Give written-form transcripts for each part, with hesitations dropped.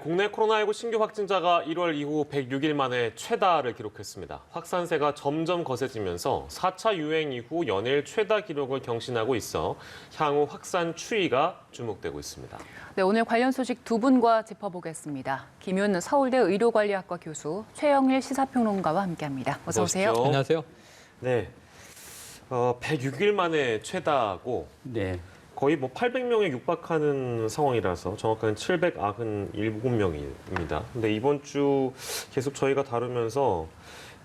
국내 코로나19 신규 확진자가 1월 이후 106일 만에 최다를 기록했습니다. 확산세가 점점 거세지면서 4차 유행 이후 연일 최다 기록을 경신하고 있어 향후 확산 추이가 주목되고 있습니다. 네, 오늘 관련 소식 두 분과 짚어보겠습니다. 김윤 서울대 의료관리학과 교수, 최영일 시사평론가와 함께합니다. 어서 오세요. 안녕하세요. 네, 106일 만에 최다고 네. 거의 800명에 육박하는 상황이라서 정확하게 797명입니다. 근데 이번 주 계속 저희가 다루면서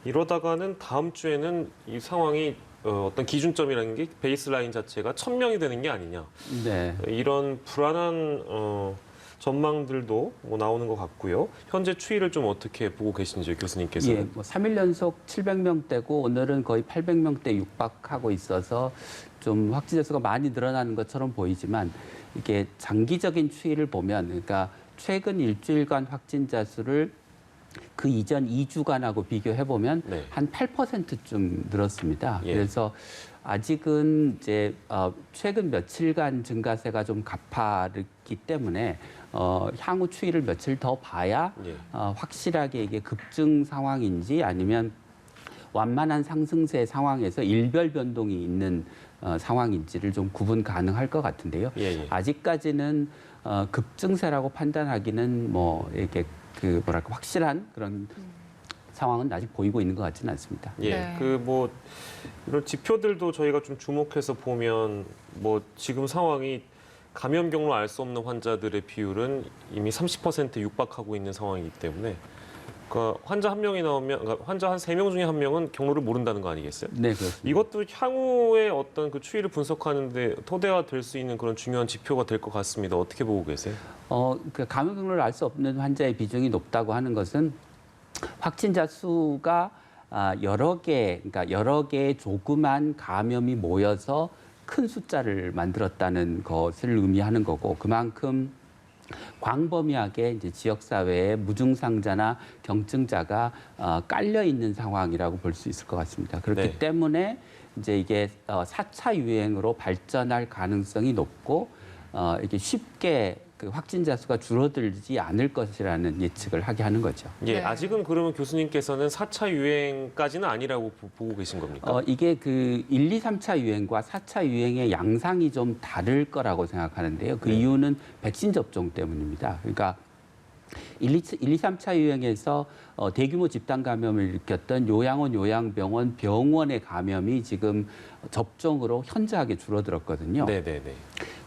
이러다가는 다음 주에는 이 상황이 어떤 기준점이라는 게 베이스라인 자체가 1000명이 되는 게 아니냐. 네. 이런 불안한 전망들도 나오는 것 같고요. 현재 추이를 좀 어떻게 보고 계신지 교수님께서는. 예, 3일 연속 700명대고 오늘은 거의 800명대 육박하고 있어서 좀 확진자 수가 많이 늘어나는 것처럼 보이지만 이게 장기적인 추이를 보면 그러니까 최근 일주일간 확진자 수를 그 이전 2주간하고 비교해 보면 네. 한 8%좀 늘었습니다. 예. 그래서 아직은 이제 최근 며칠간 증가세가 좀 가파르기 때문에 향후 추이를 며칠 더 봐야 예. 확실하게 이게 급증 상황인지 아니면 완만한 상승세 상황에서 일별 변동이 있는 상황인지를 좀 구분 가능할 것 같은데요. 예. 아직까지는 급증세라고 판단하기는 이렇게 확실한 그런 상황은 아직 보이고 있는 것 같지는 않습니다. 예, 네. 이런 지표들도 저희가 좀 주목해서 보면 지금 상황이 감염 경로 알 수 없는 환자들의 비율은 이미 30%에 육박하고 있는 상황이기 때문에 그러니까 환자 한 명이 나오면 그러니까 환자 한 3명 중에 한 명은 경로를 모른다는 거 아니겠어요? 네, 그렇습니다. 이것도 향후의 어떤 그 추이를 분석하는 데 토대가 될 수 있는 그런 중요한 지표가 될 것 같습니다. 어떻게 보고 계세요? 감염 경로를 알 수 없는 환자의 비중이 높다고 하는 것은 확진자 수가 여러 개의 조그만 감염이 모여서 큰 숫자를 만들었다는 것을 의미하는 거고 그만큼 광범위하게 이제 지역 사회에 무증상자나 경증자가 깔려 있는 상황이라고 볼 수 있을 것 같습니다. 그렇기 네. 때문에 이제 이게 4차 유행으로 발전할 가능성이 높고 이게 쉽게 그 확진자 수가 줄어들지 않을 것이라는 예측을 하게 하는 거죠. 예, 네. 아직은 그러면 교수님께서는 4차 유행까지는 아니라고 보고 계신 겁니까? 이게 그 1, 2, 3차 유행과 4차 유행의 양상이 좀 다를 거라고 생각하는데요. 그 네. 이유는 백신 접종 때문입니다. 그러니까 1, 2, 3차 유행에서 대규모 집단 감염을 일으켰던 요양원, 요양병원, 병원의 감염이 지금 접종으로 현저하게 줄어들었거든요. 네네네.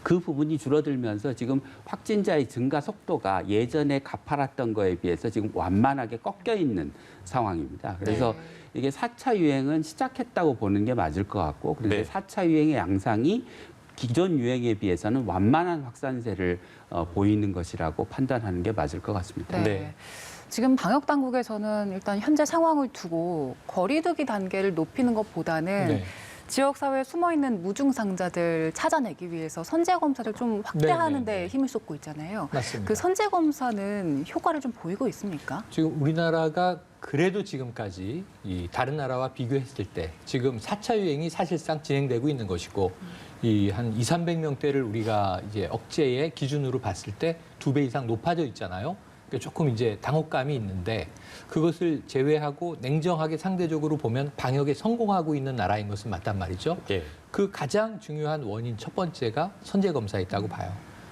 그 부분이 줄어들면서 지금 확진자의 증가 속도가 예전에 가파랐던 거에 비해서 지금 완만하게 꺾여 있는 상황입니다. 그래서 이게 4차 유행은 시작했다고 보는 게 맞을 것 같고 그런데 네. 4차 유행의 양상이 기존 유행에 비해서는 완만한 확산세를 보이는 것이라고 판단하는 게 맞을 것 같습니다. 네. 네. 지금 방역 당국에서는 일단 현재 상황을 두고 거리두기 단계를 높이는 것보다는 네. 지역 사회에 숨어 있는 무증상자들 찾아내기 위해서 선제 검사를 좀 확대하는 데 힘을 쏟고 있잖아요. 맞습니다. 그 선제 검사는 효과를 좀 보이고 있습니까? 지금 우리나라가 그래도 지금까지 이 다른 나라와 비교했을 때 지금 4차 유행이 사실상 진행되고 있는 것이고 이 한 2,300명대를 우리가 이제 억제의 기준으로 봤을 때 2배 이상 높아져 있잖아요. 그러니까 조금 이제 당혹감이 있는데 그것을 제외하고 냉정하게 상대적으로 보면 방역에 성공하고 있는 나라인 것은 맞단 말이죠. 예. 그 가장 중요한 원인 첫 번째가 선제 검사에 있다고 봐요.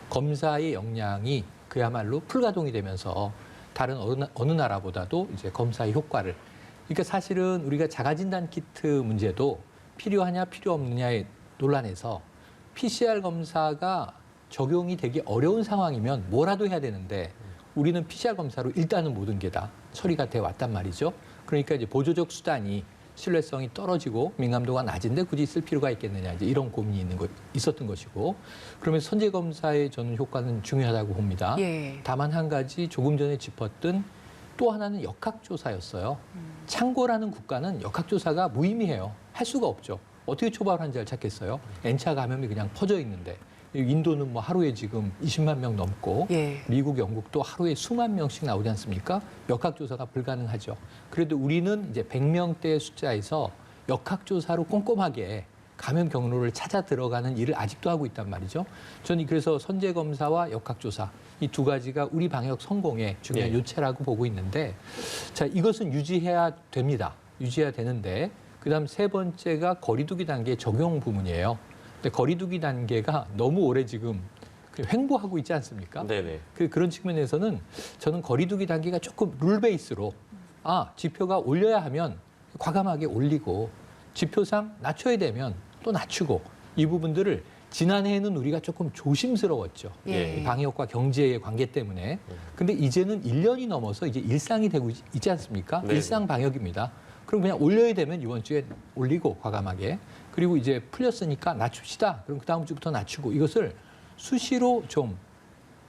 검사의 역량이 그야말로 풀가동이 되면서 다른 어느 나라보다도 이제 검사의 효과를. 그러니까 사실은 우리가 자가진단 키트 문제도 필요하냐 필요 없느냐의 논란에서 PCR 검사가 적용이 되기 어려운 상황이면 뭐라도 해야 되는데 우리는 PCR 검사로 일단은 모든 게 다 처리가 돼 왔단 말이죠. 그러니까 이제 보조적 수단이 신뢰성이 떨어지고 민감도가 낮은데 굳이 쓸 필요가 있겠느냐 이제 이런 고민이 있었던 것이고 그러면 선제 검사의 저는 효과는 중요하다고 봅니다. 예. 다만 한 가지 조금 전에 짚었던 또 하나는 역학조사였어요. 창고라는 국가는 역학조사가 무의미해요. 할 수가 없죠. 어떻게 초발 환자를 찾겠어요? N차 감염이 그냥 퍼져 있는데 인도는 하루에 지금 20만 명 넘고 예. 미국, 영국도 하루에 수만 명씩 나오지 않습니까? 역학조사가 불가능하죠. 그래도 우리는 이제 100명대 숫자에서 역학조사로 꼼꼼하게 감염 경로를 찾아 들어가는 일을 아직도 하고 있단 말이죠. 저는 그래서 선제 검사와 역학조사 이 두 가지가 우리 방역 성공의 중요한 예. 요체라고 보고 있는데, 자, 이것은 유지해야 됩니다. 유지해야 되는데, 그다음 세 번째가 거리두기 단계 적용 부분이에요. 근데 거리두기 단계가 너무 오래 지금 횡보하고 있지 않습니까? 네네. 그런 측면에서는 저는 거리두기 단계가 조금 룰 베이스로 지표가 올려야 하면 과감하게 올리고 지표상 낮춰야 되면 또 낮추고 이 부분들을 지난해에는 우리가 조금 조심스러웠죠. 예. 이 방역과 경제의 관계 때문에. 근데 이제는 1년이 넘어서 이제 일상이 되고 있지 않습니까? 네네. 일상 방역입니다. 그럼 그냥 올려야 되면 이번 주에 올리고 과감하게. 그리고 이제 풀렸으니까 낮춥시다. 그럼 그 다음 주부터 낮추고 이것을 수시로 좀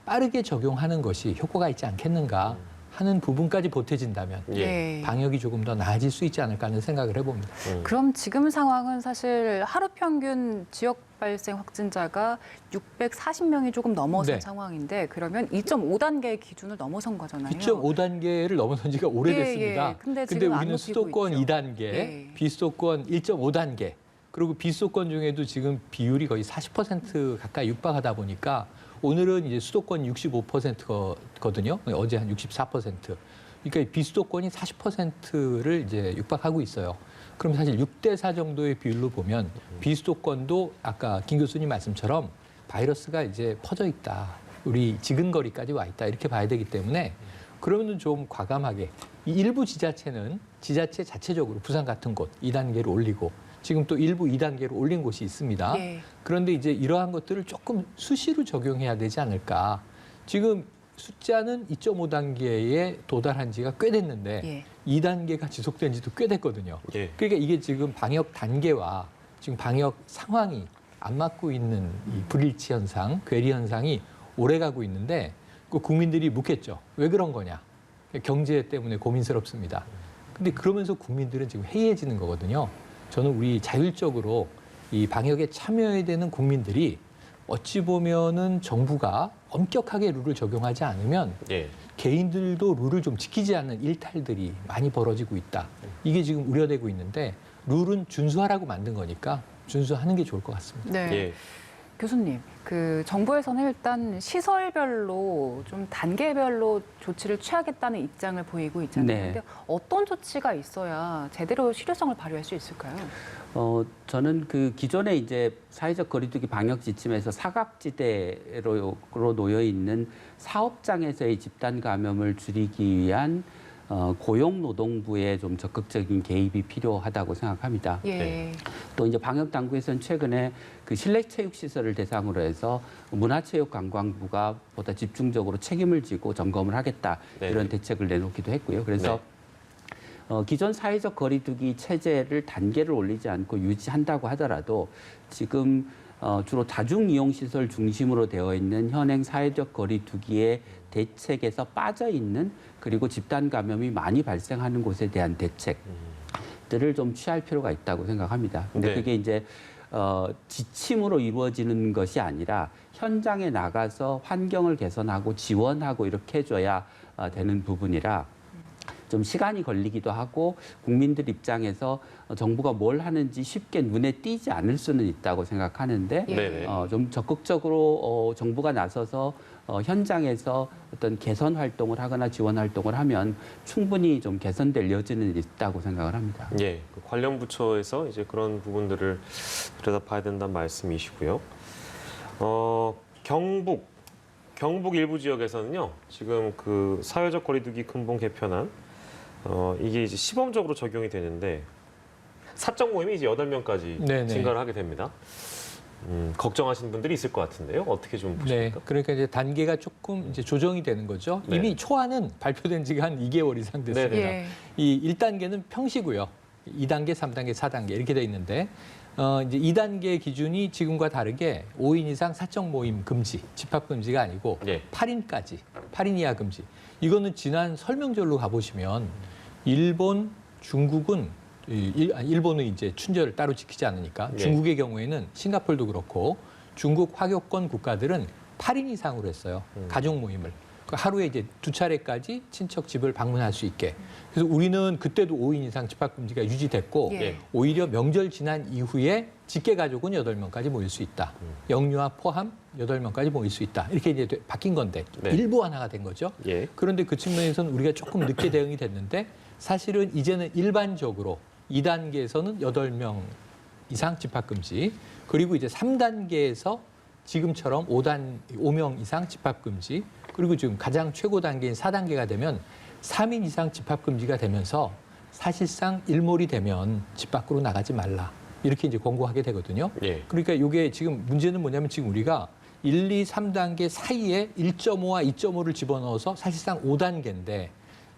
빠르게 적용하는 것이 효과가 있지 않겠는가 하는 부분까지 보태진다면 예. 방역이 조금 더 나아질 수 있지 않을까 하는 생각을 해봅니다. 그럼 지금 상황은 사실 하루 평균 지역 발생 확진자가 640명이 조금 넘어선 네. 상황인데 그러면 2.5단계의 기준을 넘어선 거잖아요. 2.5단계를 넘어선 지가 오래됐습니다. 예. 근데 근데 지금 안 우리는 높이고 수도권 있죠. 2단계, 예. 비수도권 1.5단계, 그리고 비수도권 중에도 지금 비율이 거의 40% 가까이 육박하다 보니까 오늘은 이제 수도권이 65%거든요. 어제 한 64%. 그러니까 비수도권이 40%를 이제 육박하고 있어요. 그럼 사실 6대4 정도의 비율로 보면 비수도권도 아까 김 교수님 말씀처럼 바이러스가 이제 퍼져 있다. 우리 지근거리까지 와 있다. 이렇게 봐야 되기 때문에 그러면은 좀 과감하게 이 일부 지자체는 지자체 자체적으로 부산 같은 곳 2단계로 올리고 지금 또 일부 2단계로 올린 곳이 있습니다. 예. 그런데 이제 이러한 것들을 조금 수시로 적용해야 되지 않을까. 지금 숫자는 2.5단계에 도달한 지가 꽤 됐는데 예. 2단계가 지속된 지도 꽤 됐거든요. 예. 그러니까 이게 지금 방역 단계와 지금 방역 상황이 안 맞고 있는 이 불일치 현상, 괴리 현상이 오래가고 있는데 그 국민들이 묻겠죠. 왜 그런 거냐. 경제 때문에 고민스럽습니다. 근데 그러면서 국민들은 지금 해이해지는 거거든요. 저는 우리 자율적으로 이 방역에 참여해야 되는 국민들이 어찌 보면은 정부가 엄격하게 룰을 적용하지 않으면 예. 개인들도 룰을 좀 지키지 않는 일탈들이 많이 벌어지고 있다. 이게 지금 우려되고 있는데 룰은 준수하라고 만든 거니까 준수하는 게 좋을 것 같습니다. 네. 예. 교수님, 그 정부에서는 일단 시설별로 좀 단계별로 조치를 취하겠다는 입장을 보이고 있잖아요. 네. 근데 어떤 조치가 있어야 제대로 실효성을 발휘할 수 있을까요? 저는 그 기존에 이제 사회적 거리두기 방역 지침에서 사각지대로 놓여 있는 사업장에서의 집단 감염을 줄이기 위한 고용노동부의 좀 적극적인 개입이 필요하다고 생각합니다. 예. 네. 또 이제 방역 당국에서는 최근에 그 실내 체육 시설을 대상으로 해서 문화체육관광부가 보다 집중적으로 책임을 지고 점검을 하겠다 네네. 이런 대책을 내놓기도 했고요. 그래서 기존 사회적 거리두기 체제를 단계를 올리지 않고 유지한다고 하더라도 지금 주로 다중이용시설 중심으로 되어 있는 현행 사회적 거리두기의 대책에서 빠져 있는 그리고 집단 감염이 많이 발생하는 곳에 대한 대책들을 좀 취할 필요가 있다고 생각합니다. 근데 네. 그게 이제 지침으로 이루어지는 것이 아니라 현장에 나가서 환경을 개선하고 지원하고 이렇게 해줘야 되는 부분이라 좀 시간이 걸리기도 하고 국민들 입장에서 정부가 뭘 하는지 쉽게 눈에 띄지 않을 수는 있다고 생각하는데 예. 네네. 좀 적극적으로 정부가 나서서 현장에서 어떤 개선 활동을 하거나 지원 활동을 하면 충분히 좀 개선될 여지는 있다고 생각을 합니다. 예, 그 관련 부처에서 이제 그런 부분들을 들여다봐야 된다는 말씀이시고요. 경북 일부 지역에서는요, 지금 그 사회적 거리두기 근본 개편안 이게 이제 시범적으로 적용이 되는데 사적 모임이 이제 8명까지 네네. 증가를 하게 됩니다. 걱정하시는 분들이 있을 것 같은데요. 어떻게 좀 네, 보십니까? 그러니까 이제 단계가 조금 이제 조정이 되는 거죠. 네. 이미 초안은 발표된 지가 한 2개월 이상 됐습니다. 예. 이 1단계는 평시고요. 2단계, 3단계, 4단계 이렇게 돼 있는데 이제 2단계 기준이 지금과 다르게 5인 이상 사적 모임 금지, 집합 금지가 아니고 예. 8인까지, 8인 이하 금지. 이거는 지난 설명절로 가보시면 일본, 중국은 일본은 이제 춘절을 따로 지키지 않으니까 네. 중국의 경우에는 싱가포르도 그렇고 중국 화교권 국가들은 8인 이상으로 했어요. 가족 모임을. 그 하루에 이제 2차례까지 친척 집을 방문할 수 있게. 그래서 우리는 그때도 5인 이상 집합금지가 유지됐고 예. 오히려 명절 지난 이후에 직계 가족은 8명까지 모일 수 있다. 영유아 포함 8명까지 모일 수 있다. 이렇게 이제 바뀐 건데 네. 일부 완화가 된 거죠. 예. 그런데 그 측면에서는 우리가 조금 늦게 대응이 됐는데 사실은 이제는 일반적으로 2단계에서는 8명 이상 집합금지, 그리고 이제 3단계에서 지금처럼 5명 이상 집합금지, 그리고 지금 가장 최고 단계인 4단계가 되면 3인 이상 집합금지가 되면서 사실상 일몰이 되면 집 밖으로 나가지 말라. 이렇게 이제 권고하게 되거든요. 예. 그러니까 이게 지금 문제는 뭐냐면 지금 우리가 1, 2, 3단계 사이에 1.5와 2.5를 집어넣어서 사실상 5단계인데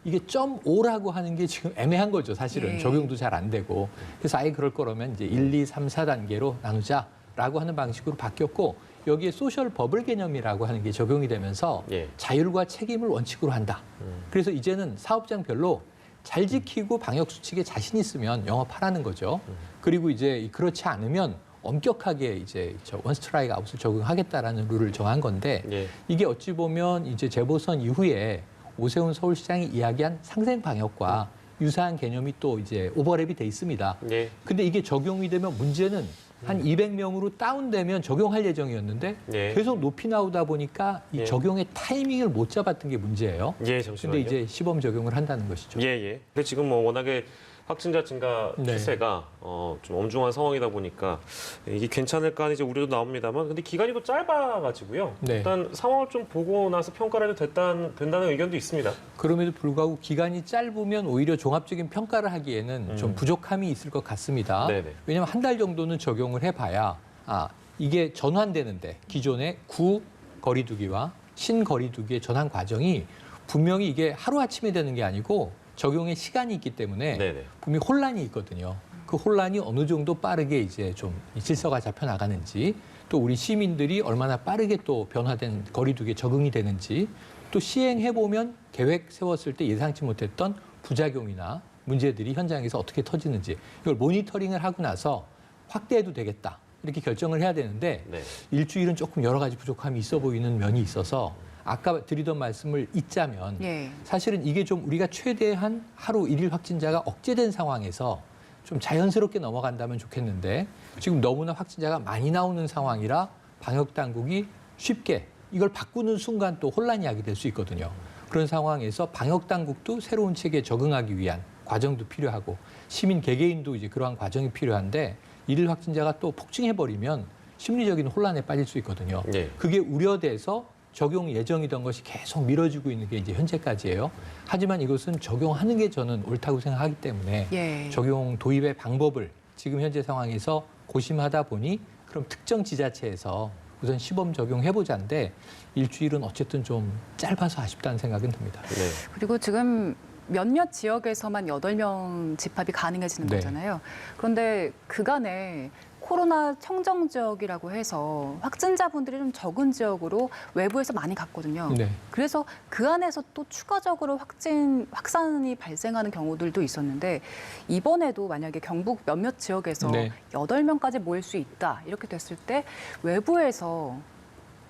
이게 0.5라고 하는 게 지금 애매한 거죠. 사실은 예. 적용도 잘 안 되고. 그래서 아예 그럴 거라면 이제 1, 2, 3, 4단계로 나누자라고 하는 방식으로 바뀌었고 여기에 소셜 버블 개념이라고 하는 게 적용이 되면서 예. 자율과 책임을 원칙으로 한다. 그래서 이제는 사업장별로 잘 지키고 방역 수칙에 자신 있으면 영업하라는 거죠. 그리고 이제 그렇지 않으면 엄격하게 이제 원 스트라이크 아웃을 적용하겠다라는 룰을 정한 건데 예. 이게 어찌 보면 이제 재보선 이후에 오세훈 서울시장이 이야기한 상생 방역과 유사한 개념이 또 이제 오버랩이 돼 있습니다. 예. 근데 이게 적용이 되면 문제는 한 200명으로 다운되면 적용할 예정이었는데 예. 계속 높이 나오다 보니까 이 예. 적용의 타이밍을 못 잡았던 게 문제예요. 예, 근데 잠시만요. 이제 시범 적용을 한다는 것이죠. 예, 예. 근데 지금 뭐 워낙에 확진자 증가 네. 추세가 좀 엄중한 상황이다 보니까 이게 괜찮을까 하는 이제 우려도 나옵니다만, 근데 기간이 또 짧아가지고요. 네. 일단 상황을 좀 보고 나서 평가를 해도 된다는 의견도 있습니다. 그럼에도 불구하고 기간이 짧으면 오히려 종합적인 평가를 하기에는 좀 부족함이 있을 것 같습니다. 네네. 왜냐하면 한 달 정도는 적용을 해봐야 이게 전환되는데 기존의 구거리두기와 신거리두기의 전환 과정이 분명히 이게 하루아침에 되는 게 아니고 적용의 시간이 있기 때문에 네네. 분명히 혼란이 있거든요. 그 혼란이 어느 정도 빠르게 이제 좀 질서가 잡혀 나가는지, 또 우리 시민들이 얼마나 빠르게 또 변화된 거리두기에 적응이 되는지, 또 시행해 보면 계획 세웠을 때 예상치 못했던 부작용이나 문제들이 현장에서 어떻게 터지는지 이걸 모니터링을 하고 나서 확대해도 되겠다 이렇게 결정을 해야 되는데 네. 일주일은 조금 여러 가지 부족함이 있어 보이는 면이 있어서 아까 드리던 말씀을 잇자면 예. 사실은 이게 좀 우리가 최대한 하루 일일 확진자가 억제된 상황에서 좀 자연스럽게 넘어간다면 좋겠는데 지금 너무나 확진자가 많이 나오는 상황이라 방역 당국이 쉽게 이걸 바꾸는 순간 또 혼란이 야기될 수 있거든요. 그런 상황에서 방역 당국도 새로운 체계에 적응하기 위한 과정도 필요하고 시민 개개인도 이제 그러한 과정이 필요한데 일일 확진자가 또 폭증해버리면 심리적인 혼란에 빠질 수 있거든요. 네. 그게 우려돼서 적용 예정이던 것이 계속 미뤄지고 있는 게 이제 현재까지예요. 하지만 이것은 적용하는 게 저는 옳다고 생각하기 때문에 예. 적용 도입의 방법을 지금 현재 상황에서 고심하다 보니 그럼 특정 지자체에서 우선 시범 적용해보자인데 일주일은 어쨌든 좀 짧아서 아쉽다는 생각은 듭니다. 네. 그리고 지금 몇몇 지역에서만 8명 집합이 가능해지는 네. 거잖아요. 그런데 그간에 코로나 청정 지역이라고 해서 확진자분들이 좀 적은 지역으로 외부에서 많이 갔거든요. 네. 그래서 그 안에서 또 추가적으로 확산이 발생하는 경우들도 있었는데 이번에도 만약에 경북 몇몇 지역에서 네. 8명까지 모일 수 있다 이렇게 됐을 때 외부에서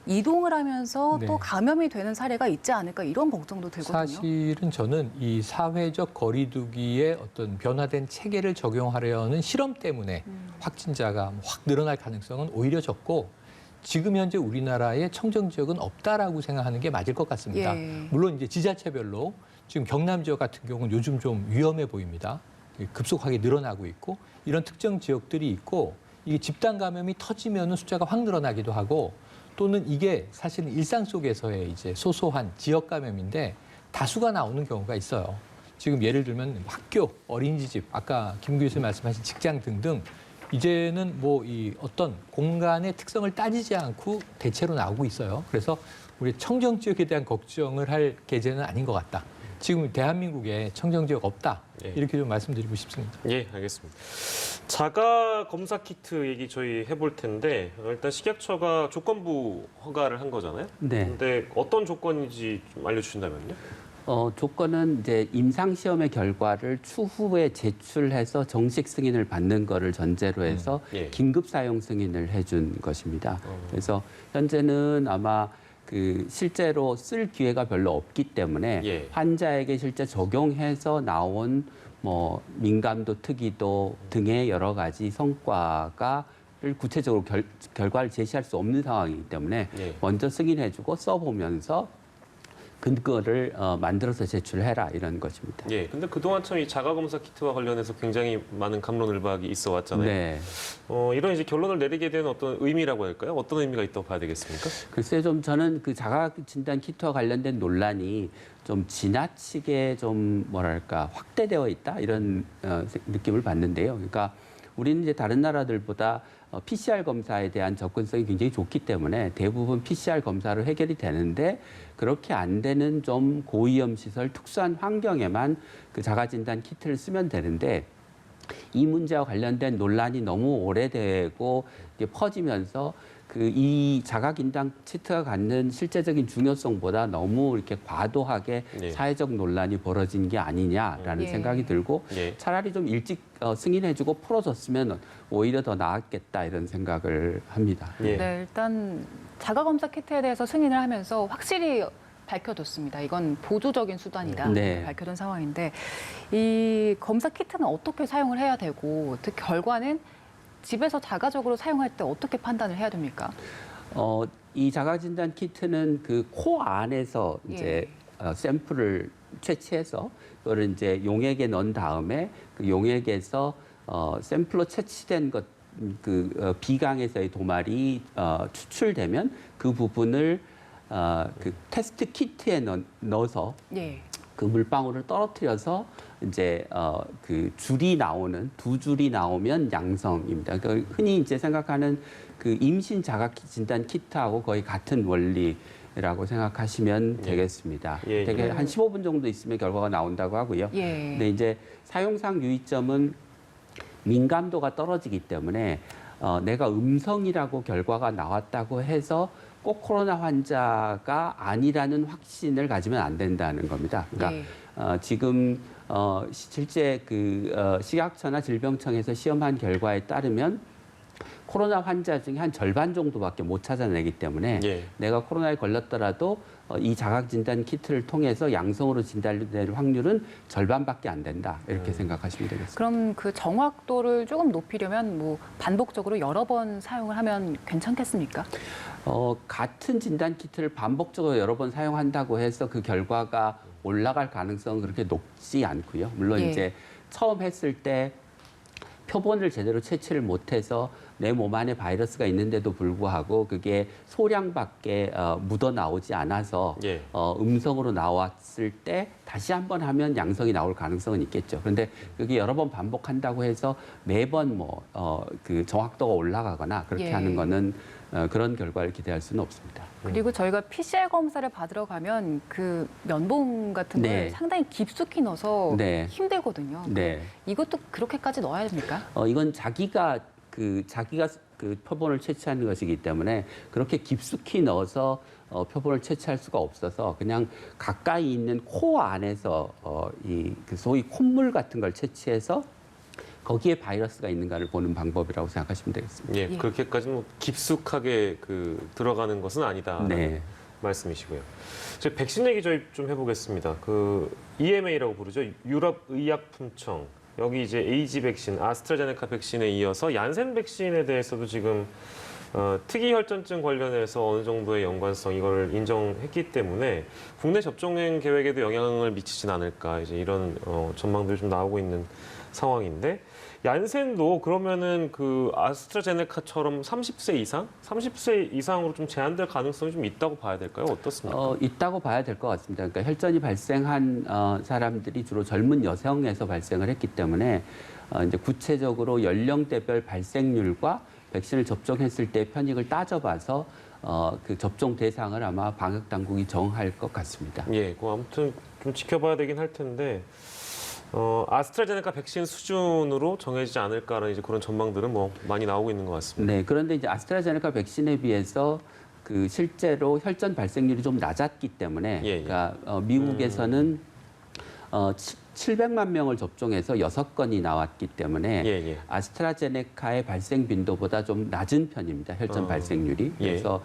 이동을 하면서 네. 또 감염이 되는 사례가 있지 않을까 이런 걱정도 들거든요. 사실은 저는 이 사회적 거리두기의 어떤 변화된 체계를 적용하려는 실험 때문에 확진자가 확 늘어날 가능성은 오히려 적고 지금 현재 우리나라의 청정 지역은 없다라고 생각하는 게 맞을 것 같습니다. 예. 물론 이제 지자체별로 지금 경남 지역 같은 경우는 요즘 좀 위험해 보입니다. 급속하게 늘어나고 있고 이런 특정 지역들이 있고 이게 집단 감염이 터지면은 숫자가 확 늘어나기도 하고 또는 이게 사실은 일상 속에서의 이제 소소한 지역 감염인데 다수가 나오는 경우가 있어요. 지금 예를 들면 학교, 어린이집, 아까 김 교수님 말씀하신 직장 등등 이제는 뭐 이 어떤 공간의 특성을 따지지 않고 대체로 나오고 있어요. 그래서 우리 청정 지역에 대한 걱정을 할 계제는 아닌 것 같다. 지금 대한민국에 청정 지역 없다. 예. 이렇게 좀 말씀드리고 싶습니다. 예, 알겠습니다. 자가 검사 키트 얘기 저희 해볼 텐데 일단 식약처가 조건부 허가를 한 거잖아요. 네. 근데 어떤 조건인지 좀 알려주신다면요? 조건은 이제 임상시험의 결과를 추후에 제출해서 정식 승인을 받는 거를 전제로 해서 예. 긴급 사용 승인을 해준 것입니다. 그래서 현재는 아마 그 실제로 쓸 기회가 별로 없기 때문에 예. 환자에게 실제 적용해서 나온 뭐 민감도, 특이도 등의 여러 가지 성과를 구체적으로 결과를 제시할 수 없는 상황이기 때문에 예. 먼저 승인해주고 써보면서 근거를 만들어서 제출해라 이런 것입니다. 예. 근데 그동안 참 이 자가검사 키트와 관련해서 굉장히 많은 감론을박이 있어 왔잖아요. 네. 이런 이제 결론을 내리게 된 어떤 의미라고 할까요? 어떤 의미가 있다고 봐야 되겠습니까? 글쎄요, 좀 저는 그 자가진단 키트와 관련된 논란이 좀 지나치게 좀 뭐랄까 확대되어 있다 이런 느낌을 받는데요. 그러니까 우리는 이제 다른 나라들보다 PCR 검사에 대한 접근성이 굉장히 좋기 때문에 대부분 PCR 검사로 해결이 되는데 그렇게 안 되는 좀 고위험 시설 특수한 환경에만 그 자가진단 키트를 쓰면 되는데 이 문제와 관련된 논란이 너무 오래되고 이제 퍼지면서 그 이 자가진단 키트가 갖는 실제적인 중요성보다 너무 이렇게 과도하게 예. 사회적 논란이 벌어진 게 아니냐라는 예. 생각이 들고 예. 차라리 좀 일찍 승인해주고 풀어줬으면 오히려 더 나았겠다 이런 생각을 합니다. 예. 네, 일단 자가검사 키트에 대해서 승인을 하면서 확실히 밝혀뒀습니다. 이건 보조적인 수단이다. 네. 밝혀둔 상황인데 이 검사 키트는 어떻게 사용을 해야 되고 특히 결과는 집에서 자가적으로 사용할 때 어떻게 판단을 해야 됩니까? 이 자가진단 키트는 그 코 안에서 이제 샘플을 채취해서 그거를 이제 용액에 넣은 다음에 그 용액에서 샘플로 채취된 것 그 비강에서의 도말이 추출되면 그 부분을 그 테스트 키트에 넣어서 예. 그 물방울을 떨어뜨려서 이제 그 줄이 나오는 두 줄이 나오면 양성입니다. 그러니까 흔히 이제 생각하는 그 임신 자가 진단 키트하고 거의 같은 원리라고 생각하시면 되겠습니다. 예, 예. 되게 한 15분 정도 있으면 결과가 나온다고 하고요. 예. 근데 이제 사용상 유의점은 민감도가 떨어지기 때문에 내가 음성이라고 결과가 나왔다고 해서 꼭 코로나 환자가 아니라는 확신을 가지면 안 된다는 겁니다. 그러니까 예. 지금 실제 그 식약처나 질병청에서 시험한 결과에 따르면 코로나 환자 중에 한 절반 정도밖에 못 찾아내기 때문에 예. 내가 코로나에 걸렸더라도 이 자가진단 키트를 통해서 양성으로 진단될 확률은 절반밖에 안 된다. 이렇게 생각하시면 되겠습니다. 그럼 그 정확도를 조금 높이려면 뭐 반복적으로 여러 번 사용을 하면 괜찮겠습니까? 같은 진단 키트를 반복적으로 여러 번 사용한다고 해서 그 결과가 올라갈 가능성은 그렇게 높지 않고요. 물론 예. 이제 처음 했을 때 표본을 제대로 채취를 못해서 내 몸 안에 바이러스가 있는데도 불구하고 그게 소량밖에 묻어 나오지 않아서 예. 음성으로 나왔을 때 다시 한번 하면 양성이 나올 가능성은 있겠죠. 그런데 그게 여러 번 반복한다고 해서 매번 그 정확도가 올라가거나 그렇게 예. 하는 거는 그런 결과를 기대할 수는 없습니다. 그리고 저희가 PCR 검사를 받으러 가면 그 면봉 같은 걸 네. 상당히 깊숙이 넣어서 네. 힘들거든요. 네. 이것도 그렇게까지 넣어야 됩니까? 이건 자기가 그 표본을 채취하는 것이기 때문에 그렇게 깊숙이 넣어서 표본을 채취할 수가 없어서 그냥 가까이 있는 코 안에서 그 소위 콧물 같은 걸 채취해서 거기에 바이러스가 있는가를 보는 방법이라고 생각하시면 되겠습니다. 예. 예. 그렇게까지 뭐 깊숙하게 그 들어가는 것은 아니다. 네. 말씀이시고요. 저희 백신 얘기 저희 좀 해보겠습니다. 그 EMA라고 부르죠. 유럽의약품청. 여기 이제 에이지 백신, 아스트라제네카 백신에 이어서 얀센 백신에 대해서도 지금 특이 혈전증 관련해서 어느 정도의 연관성 이걸 인정했기 때문에 국내 접종 계획에도 영향을 미치진 않을까 이제 이런 전망들이 좀 나오고 있는 상황인데 얀센도 그러면은 그 아스트라제네카처럼 30세 이상으로 좀 제한될 가능성이 좀 있다고 봐야 될까요? 어떻습니까? 있다고 봐야 될 것 같습니다. 그러니까 혈전이 발생한 사람들이 주로 젊은 여성에서 발생을 했기 때문에 이제 구체적으로 연령대별 발생률과 백신을 접종했을 때 편익을 따져봐서 그 접종 대상을 아마 방역 당국이 정할 것 같습니다. 예, 그 아무튼 좀 지켜봐야 되긴 할 텐데. 아스트라제네카 백신 수준으로 정해지지 않을까라는 이제 그런 전망들은 뭐 많이 나오고 있는 것 같습니다. 네, 그런데 이제 아스트라제네카 백신에 비해서 그 실제로 혈전 발생률이 좀 낮았기 때문에, 예, 예. 그러니까 미국에서는 700만 명을 접종해서 6건이 나왔기 때문에 예, 예. 아스트라제네카의 발생 빈도보다 좀 낮은 편입니다. 혈전 발생률이. 예. 그래서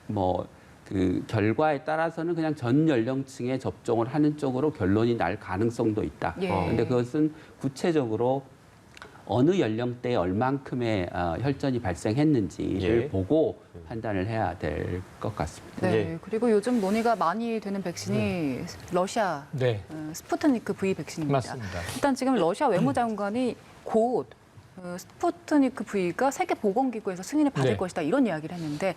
뭐 그 결과에 따라서는 그냥 전 연령층에 접종을 하는 쪽으로 결론이 날 가능성도 있다. 예. 그런데 그것은 구체적으로 어느 연령대에 얼만큼의 혈전이 발생했는지를 예. 보고 판단을 해야 될 것 같습니다. 네. 예. 그리고 요즘 논의가 많이 되는 백신이 러시아 네, 스푸트니크 V 백신입니다. 맞습니다. 일단 지금 러시아 외무장관이 곧 스푸트니크 V가 세계보건기구에서 승인을 받을 네. 것이다 이런 이야기를 했는데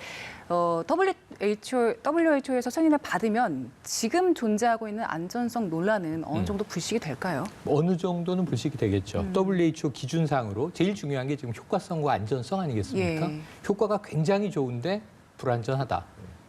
WHO에서 승인을 받으면 지금 존재하고 있는 안전성 논란은 어느 정도 불식이 될까요? 어느 정도는 불식이 되겠죠. WHO 기준상으로 제일 중요한 게 지금 효과성과 안전성 아니겠습니까? 예. 효과가 굉장히 좋은데 불안전하다.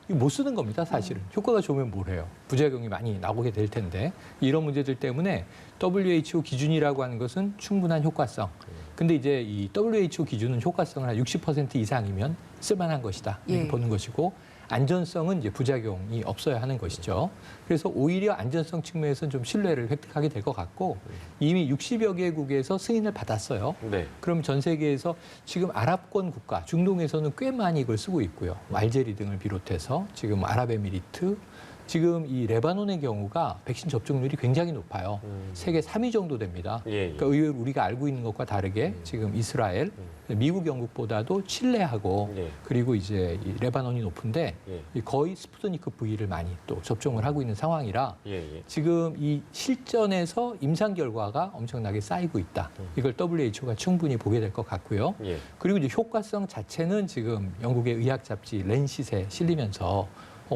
이거 못 쓰는 겁니다, 사실은. 효과가 좋으면 뭘 해요? 부작용이 많이 나오게 될 텐데 이런 문제들 때문에 WHO 기준이라고 하는 것은 충분한 효과성. 근데 이제 이 WHO 기준은 효과성을 한 60% 이상이면 쓸만한 것이다. 이렇게 예. 보는 것이고 안전성은 이제 부작용이 없어야 하는 것이죠. 그래서 오히려 안전성 측면에서는 좀 신뢰를 획득하게 될 것 같고 이미 60여 개국에서 승인을 받았어요. 네. 그럼 전 세계에서 지금 아랍권 국가, 중동에서는 꽤 많이 이걸 쓰고 있고요. 알제리 등을 비롯해서 지금 아랍에미리트, 지금 이 레바논의 경우가 백신 접종률이 굉장히 높아요. 세계 3위 정도 됩니다. 예, 예. 그러니까 의외로 우리가 알고 있는 것과 다르게 지금 이스라엘, 미국, 영국보다도 칠레하고 예. 그리고 이제 이 레바논이 높은데 예. 이 거의 스푸트니크 V를 많이 또 접종을 하고 있는 상황이라 예, 예. 지금 이 실전에서 임상 결과가 엄청나게 쌓이고 있다. 이걸 WHO가 충분히 보게 될 것 같고요. 예. 그리고 이제 효과성 자체는 지금 영국의 의학 잡지 랜싯에 실리면서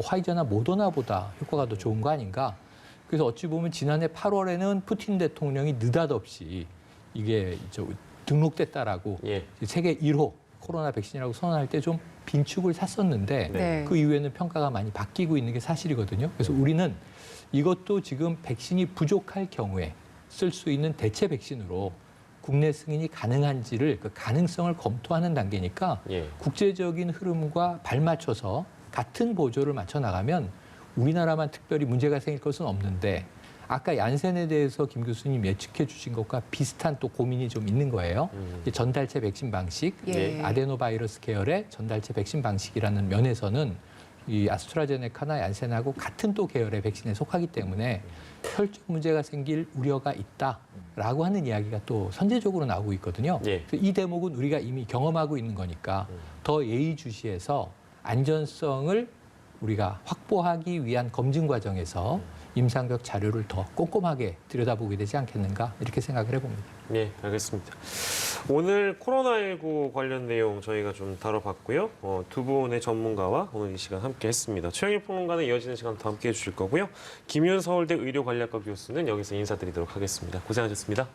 화이자나 모더나보다 효과가 더 좋은 거 아닌가. 그래서 어찌 보면 지난해 8월에는 푸틴 대통령이 느닷없이 이게 등록됐다라고 예. 세계 1호 코로나 백신이라고 선언할 때 좀 빈축을 샀었는데 네. 그 이후에는 평가가 많이 바뀌고 있는 게 사실이거든요. 그래서 우리는 이것도 지금 백신이 부족할 경우에 쓸 수 있는 대체 백신으로 국내 승인이 가능한지를 그 가능성을 검토하는 단계니까 예. 국제적인 흐름과 발맞춰서 같은 보조를 맞춰 나가면 우리나라만 특별히 문제가 생길 것은 없는데 아까 얀센에 대해서 김 교수님 예측해 주신 것과 비슷한 또 고민이 좀 있는 거예요. 이게 전달체 백신 방식, 예. 아데노바이러스 계열의 전달체 백신 방식이라는 면에서는 이 아스트라제네카나 얀센하고 같은 또 계열의 백신에 속하기 때문에 혈전 문제가 생길 우려가 있다라고 하는 이야기가 또 선제적으로 나오고 있거든요. 예. 그래서 이 대목은 우리가 이미 경험하고 있는 거니까 더 예의주시해서 안전성을 우리가 확보하기 위한 검증 과정에서 임상적 자료를 더 꼼꼼하게 들여다보게 되지 않겠는가 이렇게 생각을 해봅니다. 네, 알겠습니다. 오늘 코로나19 관련 내용 저희가 좀 다뤄봤고요. 두 분의 전문가와 오늘 이 시간 함께 했습니다. 최영일 평론가는 이어지는 시간 더 함께 해주실 거고요. 김윤 서울대 의료관리학과 교수는 여기서 인사드리도록 하겠습니다. 고생하셨습니다.